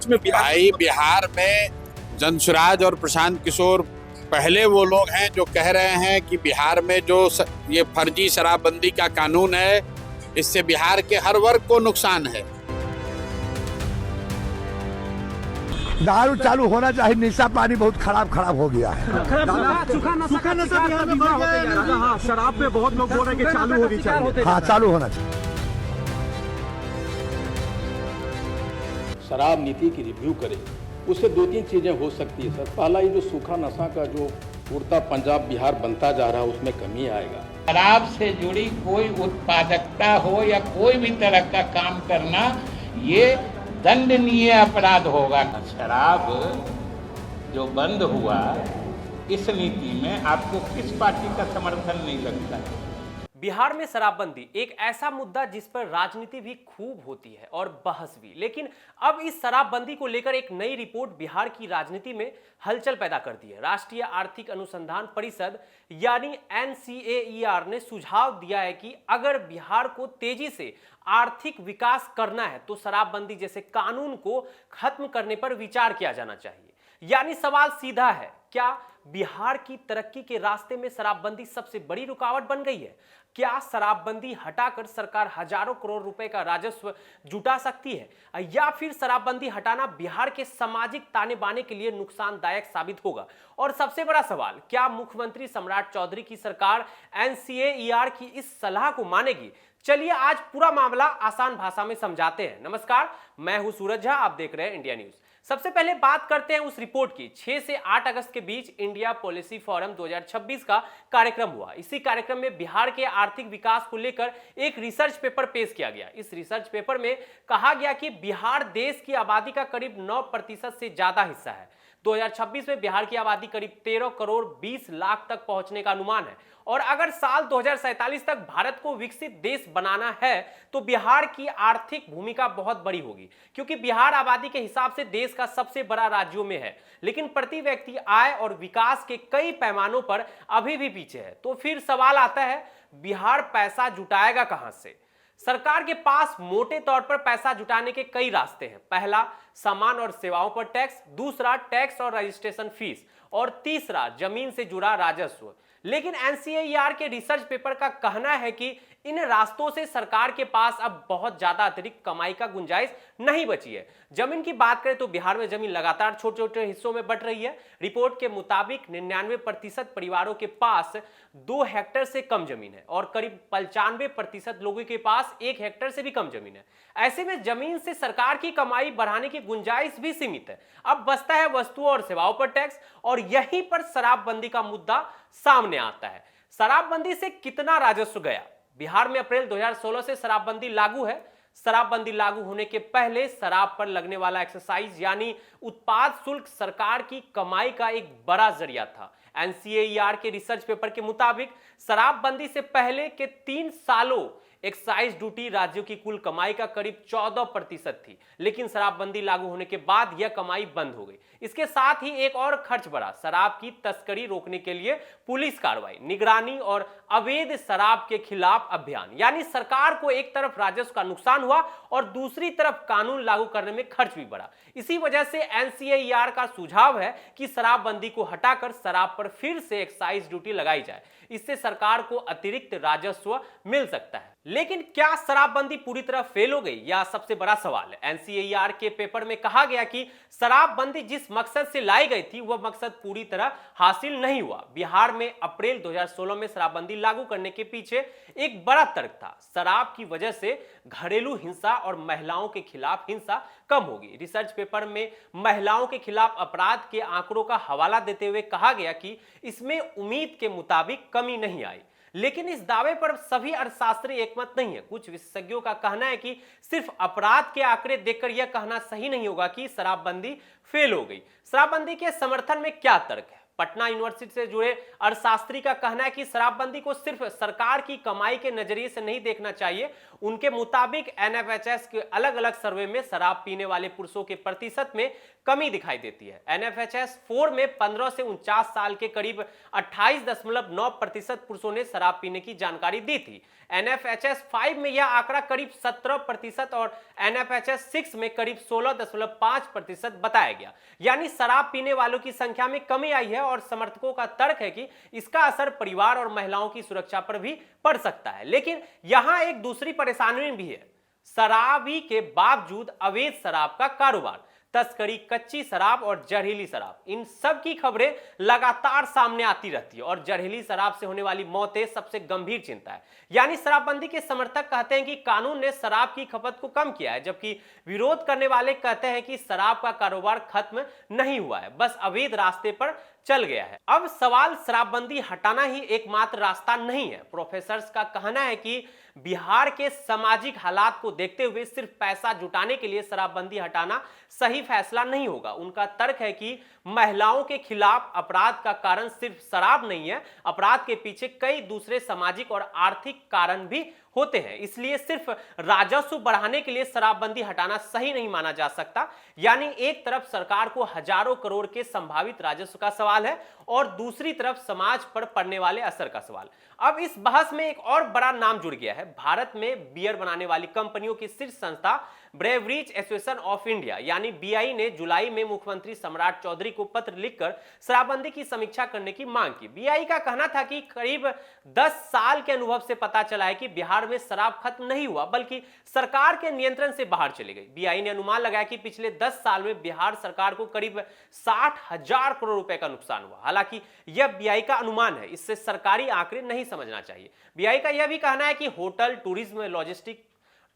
सच में बिहार में जनसुराज और प्रशांत किशोर पहले वो लोग हैं जो कह रहे हैं कि बिहार में जो ये फर्जी शराबबंदी का कानून है, इससे बिहार के हर वर्ग को नुकसान है। दारू चालू होना चाहिए, निशा पानी बहुत खराब हो गया है। सूखा नशा बिहार में बढ़ गया है। हाँ, शराब पे बहुत लोग बोल रहे हैं कि चालू होनी चाहिए। हाँ, चालू होना चाहिए। शराब नीति की रिव्यू करें, उससे दो तीन चीजें हो सकती है सर। पहला, ये जो सूखा नशा का जो उड़ता पंजाब बिहार बनता जा रहा है, उसमें कमी आएगा। शराब से जुड़ी कोई उत्पादकता हो या कोई भी तरह का काम करना, ये दंडनीय अपराध होगा। शराब जो बंद हुआ, इस नीति में आपको किस पार्टी का समर्थन नहीं लगता है? बिहार में शराबबंदी एक ऐसा मुद्दा जिस पर राजनीति भी खूब होती है और बहस भी, लेकिन अब इस शराबबंदी को लेकर एक नई रिपोर्ट बिहार की राजनीति में हलचल पैदा कर दी है। राष्ट्रीय आर्थिक अनुसंधान परिषद यानी NCAER ने सुझाव दिया है कि अगर बिहार को तेजी से आर्थिक विकास करना है तो शराबबंदी जैसे कानून को खत्म करने पर विचार किया जाना चाहिए। यानी सवाल सीधा है, क्या बिहार की तरक्की के रास्ते में शराबबंदी सबसे बड़ी रुकावट बन गई है? क्या शराबबंदी हटाकर सरकार हजारों करोड़ रुपए का राजस्व जुटा सकती है, या फिर शराबबंदी हटाना बिहार के सामाजिक ताने बाने के लिए नुकसानदायक साबित होगा? और सबसे बड़ा सवाल, क्या मुख्यमंत्री सम्राट चौधरी की सरकार NCAER की इस सलाह को मानेगी? चलिए आज पूरा मामला आसान भाषा में समझाते हैं। नमस्कार, मैं हूं सूरज झा, आप देख रहे हैं इंडिया न्यूज। सबसे पहले बात करते हैं उस रिपोर्ट की। 6 से 8 अगस्त के बीच इंडिया पॉलिसी फोरम 2026 का कार्यक्रम हुआ। इसी कार्यक्रम में बिहार के आर्थिक विकास को लेकर एक रिसर्च पेपर पेश किया गया। इस रिसर्च पेपर में कहा गया कि बिहार देश की आबादी का करीब 9% से ज्यादा हिस्सा है। 2026 में बिहार की आबादी करीब 13 करोड़ 20 लाख तक पहुंचने का अनुमान है, और अगर साल 2047 तक भारत को विकसित देश बनाना है तो बिहार की आर्थिक भूमिका बहुत बड़ी होगी, क्योंकि बिहार आबादी के हिसाब से देश का सबसे बड़ा राज्यों में है, लेकिन प्रति व्यक्ति आय और विकास के कई पैमानों पर अभी भी पीछे है। तो फिर सवाल आता है, बिहार पैसा जुटाएगा कहां से? सरकार के पास मोटे तौर पर पैसा जुटाने के कई रास्ते हैं। पहला, सामान और सेवाओं पर टैक्स, दूसरा टैक्स और रजिस्ट्रेशन फीस, और तीसरा जमीन से जुड़ा राजस्व। लेकिन NCAER के रिसर्च पेपर का कहना है कि इन रास्तों से सरकार के पास अब बहुत ज्यादा अतिरिक्त कमाई का गुंजाइश नहीं बची है। जमीन की बात करें तो बिहार में जमीन लगातार छोटे छोटे हिस्सों में बंट रही है। रिपोर्ट के मुताबिक 99% परिवारों के पास 2 हेक्टेयर से कम जमीन है, और करीब 95% लोगों के पास 1 हेक्टेयर से भी कम जमीन है। ऐसे में जमीन से सरकार की कमाई बढ़ाने की गुंजाइश भी सीमित है। अब बचता है वस्तुओं और सेवाओं पर टैक्स, और यहीं पर शराबबंदी का मुद्दा सामने आता है। शराबबंदी से कितना राजस्व गया? बिहार में अप्रैल 2016 से शराबबंदी लागू है। शराबबंदी लागू होने के पहले शराब पर लगने वाला एक्साइज यानी उत्पाद शुल्क सरकार की कमाई का एक बड़ा जरिया था। NCAER के रिसर्च पेपर के मुताबिक शराबबंदी से पहले के 3 सालों एक्साइज ड्यूटी राज्यों की कुल कमाई का करीब 14% थी, लेकिन शराबबंदी लागू होने के बाद यह कमाई बंद हो गई। इसके साथ ही एक और खर्च बढ़ा, शराब की तस्करी रोकने के लिए पुलिस कार्रवाई, निगरानी और अवैध शराब के खिलाफ अभियान। यानी सरकार को एक तरफ राजस्व का नुकसान हुआ और दूसरी तरफ कानून लागू करने में खर्च भी बढ़ा। इसी वजह से NCAER का सुझाव है कि शराबबंदी को हटाकर शराब पर फिर से एक्साइज ड्यूटी लगाई जाए। इससे सरकार को अतिरिक्त राजस्व मिल सकता है। लेकिन क्या शराबबंदी पूरी तरह फेल हो गई? यह सबसे बड़ा सवाल है। NCAER के पेपर में कहा गया कि शराबबंदी जिस मकसद से लाई गई थी वह मकसद पूरी तरह हासिल नहीं हुआ। बिहार में अप्रैल 2016 में शराबबंदी लागू करने के पीछे एक बड़ा तर्क था, शराब की वजह से घरेलू हिंसा और महिलाओं के खिलाफ हिंसा कम होगी। रिसर्च पेपर में महिलाओं के खिलाफ अपराध के आंकड़ों का हवाला देते हुए कहा गया कि इसमें उम्मीद के मुताबिक कमी नहीं आई। लेकिन इस दावे पर सभी अर्थशास्त्री एकमत नहीं है। कुछ विशेषज्ञों का कहना है कि सिर्फ अपराध के आंकड़े देखकर यह कहना सही नहीं होगा कि शराबबंदी फेल हो गई। शराबबंदी के समर्थन में क्या तर्क है? पटना यूनिवर्सिटी से जुड़े अर्थशास्त्री का कहना है कि शराबबंदी को सिर्फ सरकार की कमाई के नजरिए से नहीं देखना चाहिए। उनके मुताबिक एनएफएचएस के अलग अलग सर्वे में शराब पीने वाले पुरुषों के प्रतिशत में कमी दिखाई देती है। एनएफएचएस 4 में 15 से 49 साल के करीब 28.9% पुरुषों ने शराब पीने की जानकारी दी थी। एनएफएचएस 5 में यह आंकड़ा करीब 17% और एनएफएचएस 6 में करीब 16.5% बताया गया। यानी शराब पीने वालों की संख्या में कमी आई है और समर्थकों का तर्क है कि इसका असर परिवार और महिलाओं की सुरक्षा पर भी पड़ सकता है। लेकिन यहां एक दूसरी परेशानी भी है। शराबी के बावजूद अवैध शराब का कारोबार, तस्करी, कच्ची शराब और जहरीली शराब, इन सब की खबरें लगातार सामने आती रहती है और जहरीली शराब से होने वाली मौतें सबसे गंभीर चिंता है। यानी शराबबंदी के समर्थक कहते हैं कि कानून ने शराब की खपत को कम किया है, जबकि विरोध करने वाले कहते हैं कि शराब का कारोबार खत्म नहीं हुआ है, बस अवैध रास्ते पर चल गया है। अब सवाल शराबबंदी हटाना ही एकमात्र रास्ता नहीं है। प्रोफेसर्स का कहना है कि बिहार के सामाजिक हालात को देखते हुए सिर्फ पैसा जुटाने के लिए शराबबंदी हटाना सही फैसला नहीं होगा। उनका तर्क है कि महिलाओं के खिलाफ अपराध का कारण सिर्फ शराब नहीं है, अपराध के पीछे कई दूसरे सामाजिक और आर्थिक कारण भी होते हैं। इसलिए सिर्फ राजस्व बढ़ाने के लिए शराबबंदी हटाना सही नहीं माना जा सकता। यानी एक तरफ सरकार को हजारों करोड़ के संभावित राजस्व का सवाल है और दूसरी तरफ समाज पर पड़ने वाले असर का सवाल। अब इस बहस में एक और बड़ा नाम जुड़ गया है। भारत में बियर बनाने वाली कंपनियों की शीर्ष संस्था ब्रेवरीज एसोसिएशन ऑफ इंडिया यानी बीआई ने जुलाई में मुख्यमंत्री सम्राट चौधरी को पत्र लिखकर शराबबंदी की समीक्षा करने की मांग की। बीआई का कहना था कि करीब 10 साल के अनुभव से पता चला है कि बिहार में शराब खत्म नहीं हुआ बल्कि सरकार के नियंत्रण से बाहर चली गई। बीआई ने अनुमान लगाया कि पिछले 10 साल में बिहार सरकार को करीब 60,000 करोड़ रुपए का नुकसान हुआ। हालांकि यह बीआई का अनुमान है, इससे सरकारी आंकड़े नहीं समझना चाहिए। बीआई का यह भी कहना है कि होटल, टूरिज्म, लॉजिस्टिक,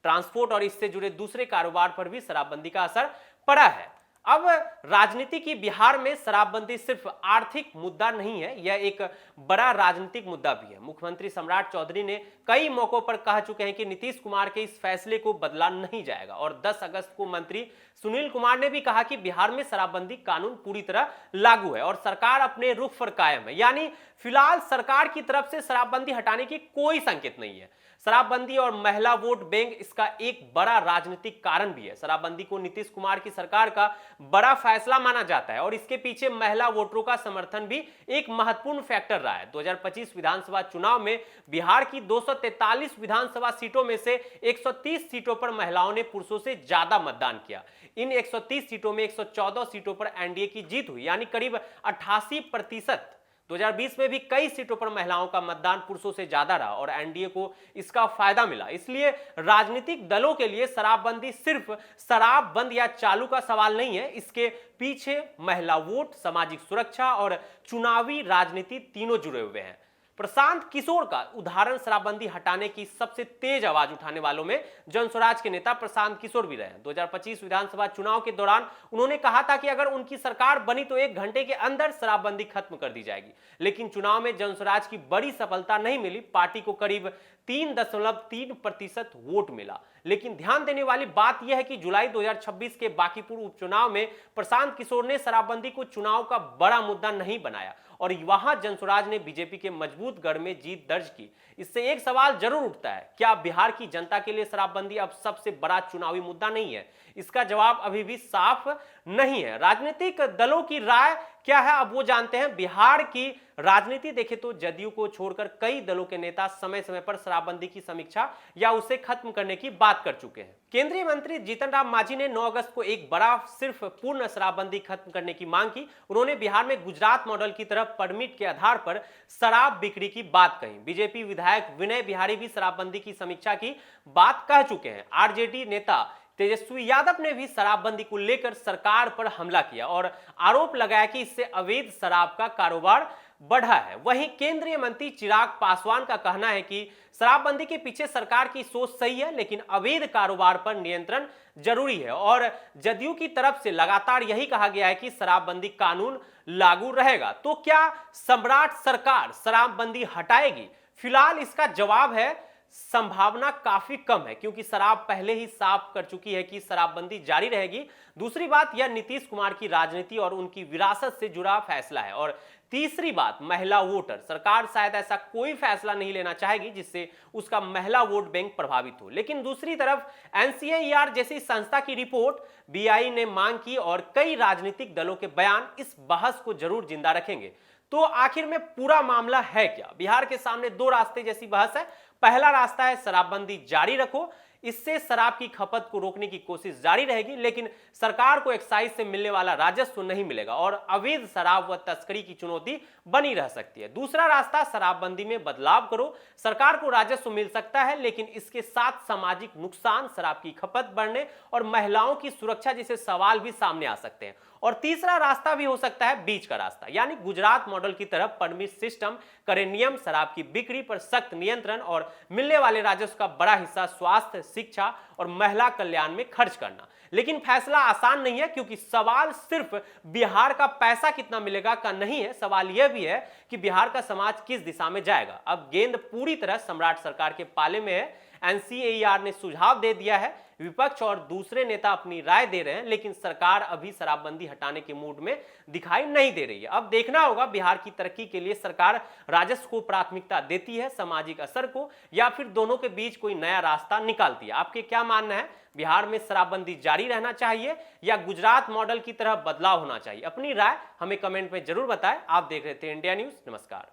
ट्रांसपोर्ट और इससे जुड़े दूसरे कारोबार पर भी शराबबंदी का असर पड़ा है। अब राजनीति की बिहार में शराबबंदी सिर्फ आर्थिक मुद्दा नहीं है, यह एक बड़ा राजनीतिक मुद्दा भी है। मुख्यमंत्री सम्राट चौधरी ने कई मौकों पर कह चुके हैं कि नीतीश कुमार के इस फैसले को बदला नहीं जाएगा और 10 अगस्त को मंत्री सुनील कुमार ने भी कहा कि बिहार में शराबबंदी कानून पूरी तरह लागू है और सरकार अपने रुख पर कायम है। यानी फिलहाल सरकार की तरफ से शराबबंदी हटाने की कोई संकेत नहीं है। शराबबंदी और महिला वोट बैंक इसका एक बड़ा राजनीतिक कारण भी है। शराबबंदी को नीतीश कुमार की सरकार का बड़ा फैसला माना जाता है और इसके पीछे महिला वोटरों का समर्थन भी एक महत्वपूर्ण फैक्टर रहा है। 2025 विधानसभा चुनाव में बिहार की 243 विधानसभा सीटों में से 130 सीटों पर महिलाओं ने पुरुषों से ज्यादा मतदान किया। इन 130 सीटों में 114 सीटों पर एनडीए की जीत हुई, यानी करीब 88%। 2020 में भी कई सीटों पर महिलाओं का मतदान पुरुषों से ज्यादा रहा और एनडीए को इसका फायदा मिला। इसलिए राजनीतिक दलों के लिए शराबबंदी सिर्फ शराब बंद या चालू का सवाल नहीं है, इसके पीछे महिला वोट, सामाजिक सुरक्षा और चुनावी राजनीति तीनों जुड़े हुए हैं। प्रशांत किशोर का उदाहरण शराबबंदी हटाने की सबसे तेज आवाज उठाने वालों में जनस्वराज के नेता प्रशांत किशोर भी रहे। 2025 विधानसभा चुनाव के दौरान उन्होंने कहा था कि अगर उनकी सरकार बनी तो 1 घंटे के अंदर शराबबंदी खत्म कर दी जाएगी। लेकिन चुनाव में जनस्वराज की बड़ी सफलता नहीं मिली, पार्टी को करीब 3.3% वोट मिला। लेकिन ध्यान देने वाली बात यह है कि जुलाई 2026 के बांकीपुर उपचुनाव में प्रशांत किशोर ने शराबबंदी को चुनाव का बड़ा मुद्दा नहीं बनाया और वहां जनस्वराज ने बीजेपी के मजबूत गढ़ में जीत दर्ज की। इससे एक सवाल जरूर उठता है, क्या बिहार की जनता के लिए शराबबंदी अब सबसे बड़ा चुनावी मुद्दा नहीं है? इसका जवाब अभी भी साफ नहीं है। राजनीतिक दलों की राय क्या है, अब वो जानते हैं। बिहार की राजनीति देखें तो जदयू को छोड़कर कई दलों के नेता समय समय पर शराबबंदी की समीक्षा या उसे खत्म करने की बात कर चुके हैं। केंद्रीय मंत्री जीतन राम मांझी ने 9 अगस्त को एक बड़ा सिर्फ पूर्ण शराबबंदी खत्म करने की मांग की। उन्होंने बिहार में गुजरात मॉडल की तरफ परमिट के आधार पर शराब बिक्री की बात कही। बीजेपी विधायक विनय बिहारी भी शराबबंदी की समीक्षा की बात कह चुके हैं। आरजेडी नेता तेजस्वी यादव ने भी शराबबंदी को लेकर सरकार पर हमला किया और आरोप लगाया कि इससे अवैध शराब का कारोबार बढ़ा है। वहीं केंद्रीय मंत्री चिराग पासवान का कहना है कि शराबबंदी के पीछे सरकार की सोच सही है, लेकिन अवैध कारोबार पर नियंत्रण जरूरी है और जदयू की तरफ से लगातार यही कहा गया है कि शराबबंदी कानून लागू रहेगा। तो क्या सम्राट सरकार शराबबंदी हटाएगी? फिलहाल इसका जवाब है संभावना काफी कम है, क्योंकि शराब पहले ही साफ कर चुकी है कि शराबबंदी जारी रहेगी। दूसरी बात, यह नीतीश कुमार की राजनीति और उनकी विरासत से जुड़ा फैसला है। और तीसरी बात, महिला वोटर। सरकार शायद ऐसा कोई फैसला नहीं लेना चाहेगी जिससे उसका महिला वोट बैंक प्रभावित हो। लेकिन दूसरी तरफ NCAER जैसी संस्था की रिपोर्ट, BI ने मांग की और कई राजनीतिक दलों के बयान इस बहस को जरूर जिंदा रखेंगे। तो आखिर में पूरा मामला है क्या? बिहार के सामने दो रास्ते जैसी बहस है। पहला रास्ता है शराबबंदी जारी रखो, इससे शराब की खपत को रोकने की कोशिश जारी रहेगी, लेकिन सरकार को एक्साइज से मिलने वाला राजस्व नहीं मिलेगा और अवैध शराब व तस्करी की चुनौती बनी रह सकती है। दूसरा रास्ता, शराबबंदी में बदलाव करो, सरकार को राजस्व मिल सकता है, लेकिन इसके साथ सामाजिक नुकसान, शराब की खपत बढ़ने और महिलाओं की सुरक्षा जैसे सवाल भी सामने आ सकते हैं। और तीसरा रास्ता भी हो सकता है बीच का रास्ता, यानी गुजरात मॉडल की तरफ परमिट सिस्टम, करे नियम, शराब की बिक्री पर सख्त नियंत्रण और मिलने वाले राजस्व का बड़ा हिस्सा स्वास्थ्य, शिक्षा और महिला कल्याण में खर्च करना। लेकिन फैसला आसान नहीं है, क्योंकि सवाल सिर्फ बिहार का पैसा कितना मिलेगा का नहीं है, सवाल यह भी है कि बिहार का समाज किस दिशा में जाएगा। अब गेंद पूरी तरह सम्राट सरकार के पाले में है। NCAER ने सुझाव दे दिया है, विपक्ष और दूसरे नेता अपनी राय दे रहे हैं, लेकिन सरकार अभी शराबबंदी हटाने के मूड में दिखाई नहीं दे रही है। अब देखना होगा बिहार की तरक्की के लिए सरकार राजस्व को प्राथमिकता देती है, सामाजिक असर को, या फिर दोनों के बीच कोई नया रास्ता निकालती है। आपके क्या मानना है? बिहार में शराबबंदी जारी रहना चाहिए या गुजरात मॉडल की तरह बदलाव होना चाहिए? अपनी राय हमें कमेंट में जरूर बताएं। आप देख रहे थे इंडिया न्यूज। नमस्कार।